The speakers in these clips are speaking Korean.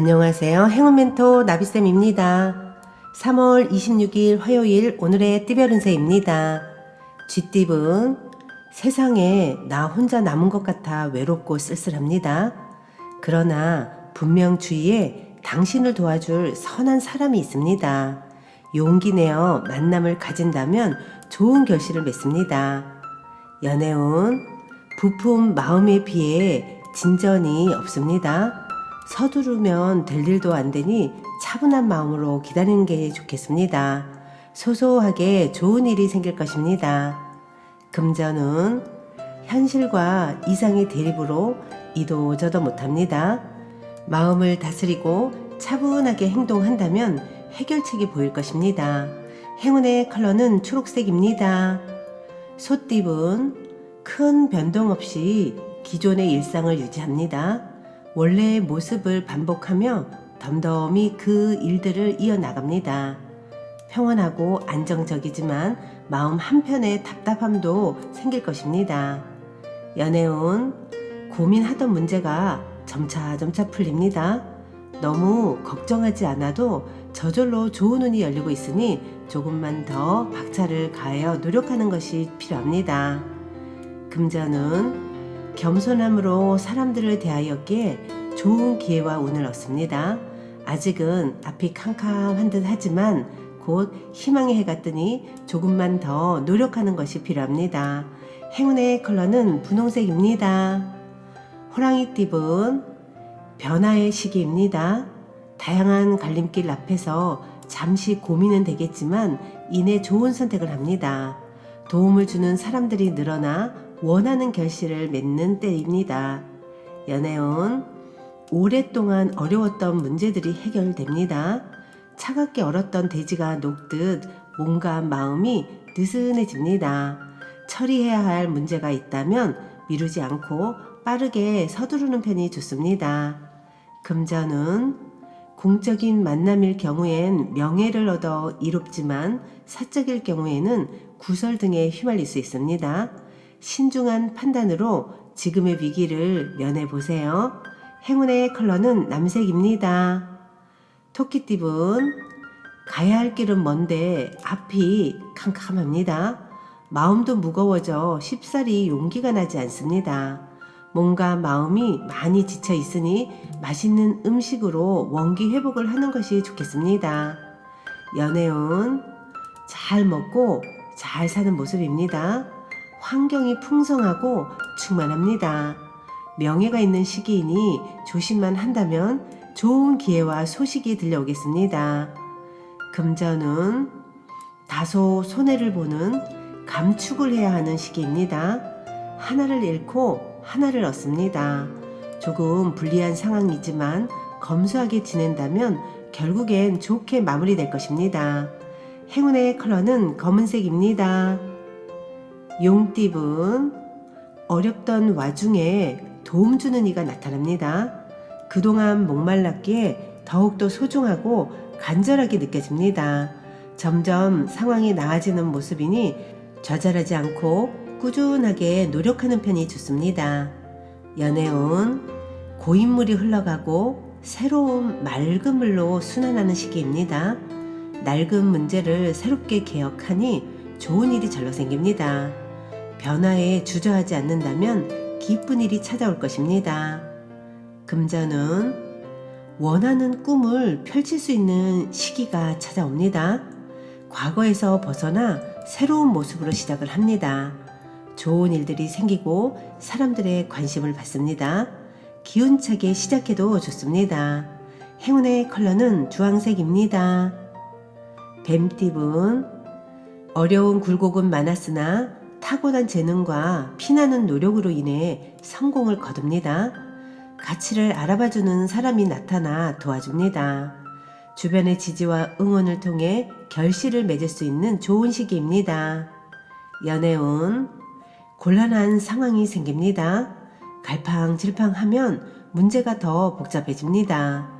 안녕하세요. 행운 멘토 나비쌤입니다. 3월 26일 화요일 오늘의 띠별 운세입니다. 쥐띠분, 세상에 나 혼자 남은 것 같아 외롭고 쓸쓸합니다. 그러나 분명 주위에 당신을 도와줄 선한 사람이 있습니다. 용기 내어 만남을 가진다면 좋은 결실을 맺습니다. 연애운, 부푼 마음에 비해 진전이 없습니다. 서두르면 될 일도 안 되니 차분한 마음으로 기다리는 게 좋겠습니다. 소소하게 좋은 일이 생길 것입니다. 금전은 현실과 이상의 대립으로 이도저도 못합니다. 마음을 다스리고 차분하게 행동한다면 해결책이 보일 것입니다. 행운의 컬러는 초록색입니다. 소띠분, 큰 변동 없이 기존의 일상을 유지합니다. 원래의 모습을 반복하며 덤덤히 그 일들을 이어나갑니다. 평온하고 안정적이지만 마음 한편에 답답함도 생길 것입니다. 연애운, 고민하던 문제가 점차 풀립니다. 너무 걱정하지 않아도 저절로 좋은 운이 열리고 있으니 조금만 더 박차를 가하여 노력하는 것이 필요합니다. 금전은 겸손함으로 사람들을 대하였기에 좋은 기회와 운을 얻습니다. 아직은 앞이 캄캄한 듯 하지만 곧 희망의 해가 뜨니 조금만 더 노력하는 것이 필요합니다. 행운의 컬러는 분홍색입니다. 호랑이띠분, 변화의 시기입니다. 다양한 갈림길 앞에서 잠시 고민은 되겠지만 이내 좋은 선택을 합니다. 도움을 주는 사람들이 늘어나 원하는 결실을 맺는 때입니다. 연애운, 오랫동안 어려웠던 문제들이 해결됩니다. 차갑게 얼었던 대지가 녹듯 몸과 마음이 느슨해집니다. 처리해야 할 문제가 있다면 미루지 않고 빠르게 서두르는 편이 좋습니다. 금전은 공적인 만남일 경우엔 명예를 얻어 이롭지만 사적일 경우에는 구설 등에 휘말릴 수 있습니다. 신중한 판단으로 지금의 위기를 면해보세요. 행운의 컬러는 남색입니다. 토끼띠분, 가야 할 길은 먼데 앞이 캄캄합니다. 마음도 무거워져 쉽사리 용기가 나지 않습니다. 몸과 마음이 많이 지쳐 있으니 맛있는 음식으로 원기 회복을 하는 것이 좋겠습니다. 연애운, 잘 먹고 잘 사는 모습입니다. 환경이 풍성하고 충만합니다. 명예가 있는 시기이니 조심만 한다면 좋은 기회와 소식이 들려오겠습니다. 금전은 다소 손해를 보는 감축을 해야 하는 시기입니다. 하나를 잃고 하나를 얻습니다. 조금 불리한 상황이지만 검소하게 지낸다면 결국엔 좋게 마무리될 것입니다. 행운의 컬러는 검은색입니다. 용띠분, 어렵던 와중에 도움 주는 이가 나타납니다. 그동안 목말랐기에 더욱더 소중하고 간절하게 느껴집니다. 점점 상황이 나아지는 모습이니 좌절하지 않고 꾸준하게 노력하는 편이 좋습니다. 연애운, 고인물이 흘러가고 새로운 맑은 물로 순환하는 시기입니다. 낡은 문제를 새롭게 개혁하니 좋은 일이 절로 생깁니다. 변화에 주저하지 않는다면 기쁜 일이 찾아올 것입니다. 금전은 원하는 꿈을 펼칠 수 있는 시기가 찾아옵니다. 과거에서 벗어나 새로운 모습으로 시작을 합니다. 좋은 일들이 생기고 사람들의 관심을 받습니다. 기운차게 시작해도 좋습니다. 행운의 컬러는 주황색입니다. 뱀띠분, 어려운 굴곡은 많았으나 타고난 재능과 피나는 노력으로 인해 성공을 거둡니다. 가치를 알아봐주는 사람이 나타나 도와줍니다. 주변의 지지와 응원을 통해 결실을 맺을 수 있는 좋은 시기입니다. 연애운, 곤란한 상황이 생깁니다. 갈팡질팡하면 문제가 더 복잡해집니다.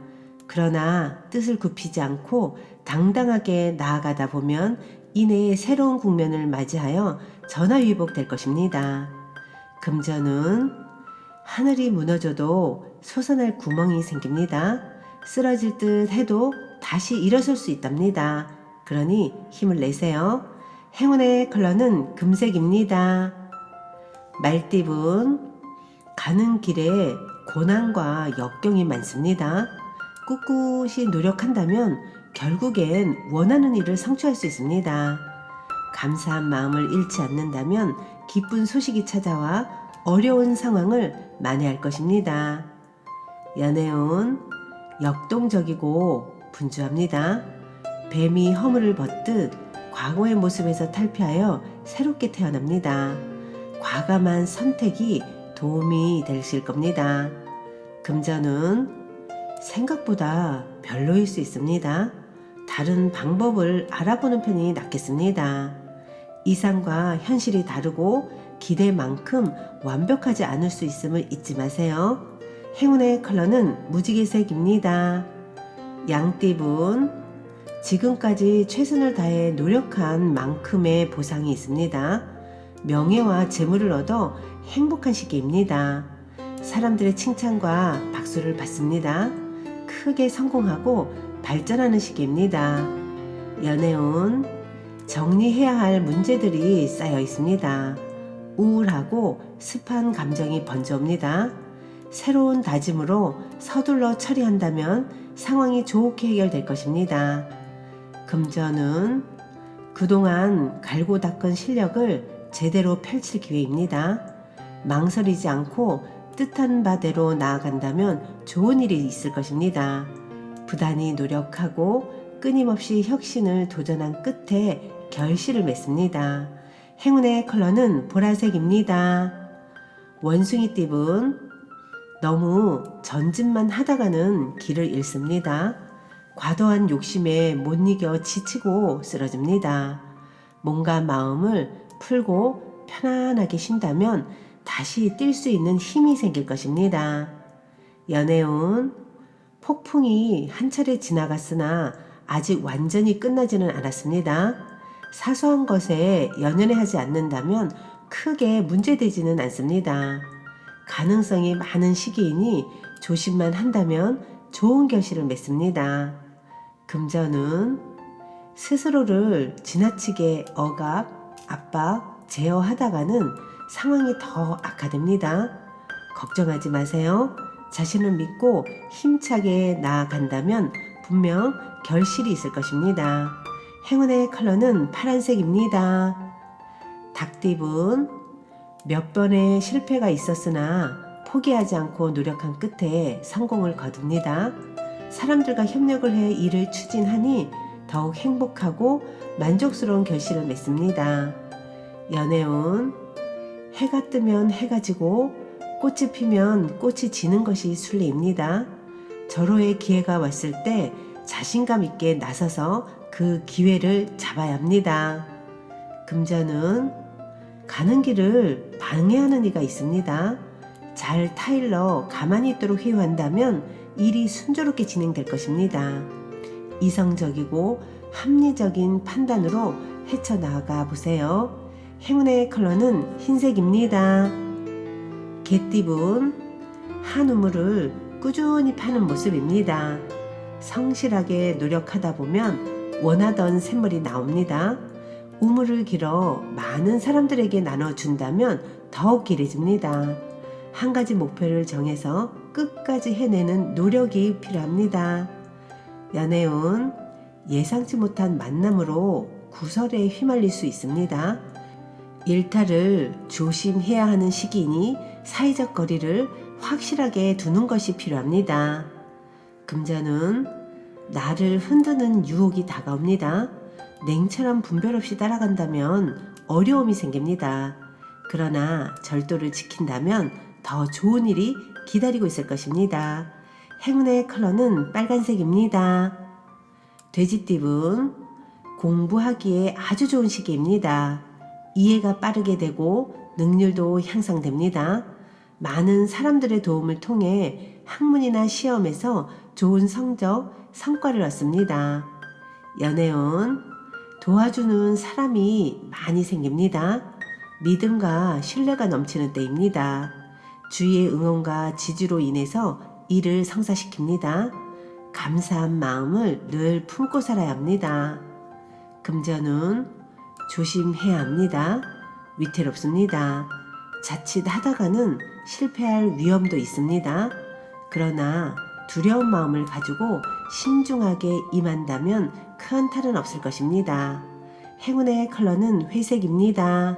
그러나 뜻을 굽히지 않고 당당하게 나아가다 보면 이내에 새로운 국면을 맞이하여 전화위복될 것입니다. 금전은 하늘이 무너져도 솟아날 구멍이 생깁니다. 쓰러질 듯 해도 다시 일어설 수 있답니다. 그러니 힘을 내세요. 행운의 컬러는 금색입니다. 말띠분, 가는 길에 고난과 역경이 많습니다. 꿋꿋이 노력한다면 결국엔 원하는 일을 성취할 수 있습니다. 감사한 마음을 잃지 않는다면 기쁜 소식이 찾아와 어려운 상황을 만회할 것입니다. 연애운, 역동적이고 분주합니다. 뱀이 허물을 벗듯 과거의 모습에서 탈피하여 새롭게 태어납니다. 과감한 선택이 도움이 되실 겁니다. 금전운, 생각보다 별로일 수 있습니다. 다른 방법을 알아보는 편이 낫겠습니다. 이상과 현실이 다르고 기대만큼 완벽하지 않을 수 있음을 잊지 마세요. 행운의 컬러는 무지개색입니다. 양띠분, 지금까지 최선을 다해 노력한 만큼의 보상이 있습니다. 명예와 재물을 얻어 행복한 시기입니다. 사람들의 칭찬과 박수를 받습니다. 크게 성공하고 발전하는 시기입니다. 연애운, 정리해야 할 문제들이 쌓여 있습니다. 우울하고 습한 감정이 번져옵니다. 새로운 다짐으로 서둘러 처리한다면 상황이 좋게 해결될 것입니다. 금전은 그동안 갈고 닦은 실력을 제대로 펼칠 기회입니다. 망설이지 않고 뜻한 바대로 나아간다면 좋은 일이 있을 것입니다. 부단히 노력하고 끊임없이 혁신을 도전한 끝에 결실을 맺습니다. 행운의 컬러는 보라색입니다. 원숭이띠분, 너무 전진만 하다가는 길을 잃습니다. 과도한 욕심에 못 이겨 지치고 쓰러집니다. 몸과 마음을 풀고 편안하게 쉰다면 다시 뛸 수 있는 힘이 생길 것입니다. 연애운, 폭풍이 한 차례 지나갔으나 아직 완전히 끝나지는 않았습니다. 사소한 것에 연연해하지 않는다면 크게 문제되지는 않습니다. 가능성이 많은 시기이니 조심만 한다면 좋은 결실을 맺습니다. 금전은 스스로를 지나치게 억압, 압박, 제어하다가는 상황이 더 악화됩니다. 걱정하지 마세요. 자신을 믿고 힘차게 나아간다면 분명 결실이 있을 것입니다. 행운의 컬러는 파란색입니다. 닭띠분, 몇 번의 실패가 있었으나 포기하지 않고 노력한 끝에 성공을 거둡니다. 사람들과 협력을 해 일을 추진하니 더욱 행복하고 만족스러운 결실을 맺습니다. 연애운, 해가 뜨면 해가 지고 꽃이 피면 꽃이 지는 것이 순리입니다. 절호의 기회가 왔을 때 자신감 있게 나서서 그 기회를 잡아야 합니다. 금전은 가는 길을 방해하는 이가 있습니다. 잘 타일러 가만히 있도록 회유한다면 일이 순조롭게 진행될 것입니다. 이성적이고 합리적인 판단으로 헤쳐나가 보세요. 행운의 컬러는 흰색입니다. 개띠분, 한 우물을 꾸준히 파는 모습입니다. 성실하게 노력하다 보면 원하던 샘물이 나옵니다. 우물을 길어 많은 사람들에게 나눠준다면 더욱 길해집니다. 한 가지 목표를 정해서 끝까지 해내는 노력이 필요합니다. 연애운, 예상치 못한 만남으로 구설에 휘말릴 수 있습니다. 일탈을 조심해야 하는 시기이니 사회적 거리를 확실하게 두는 것이 필요합니다. 금전은 나를 흔드는 유혹이 다가옵니다. 냉철한 분별 없이 따라간다면 어려움이 생깁니다. 그러나 절도를 지킨다면 더 좋은 일이 기다리고 있을 것입니다. 행운의 컬러는 빨간색입니다. 돼지띠분, 공부하기에 아주 좋은 시기입니다. 이해가 빠르게 되고 능률도 향상됩니다. 많은 사람들의 도움을 통해 학문이나 시험에서 좋은 성적, 성과를 얻습니다. 연애운, 도와주는 사람이 많이 생깁니다. 믿음과 신뢰가 넘치는 때입니다. 주위의 응원과 지지로 인해서 일을 성사시킵니다. 감사한 마음을 늘 품고 살아야 합니다. 금전운 조심해야 합니다. 위태롭습니다. 자칫 하다가는 실패할 위험도 있습니다. 그러나 두려운 마음을 가지고 신중하게 임한다면 큰 탈은 없을 것입니다. 행운의 컬러는 회색입니다.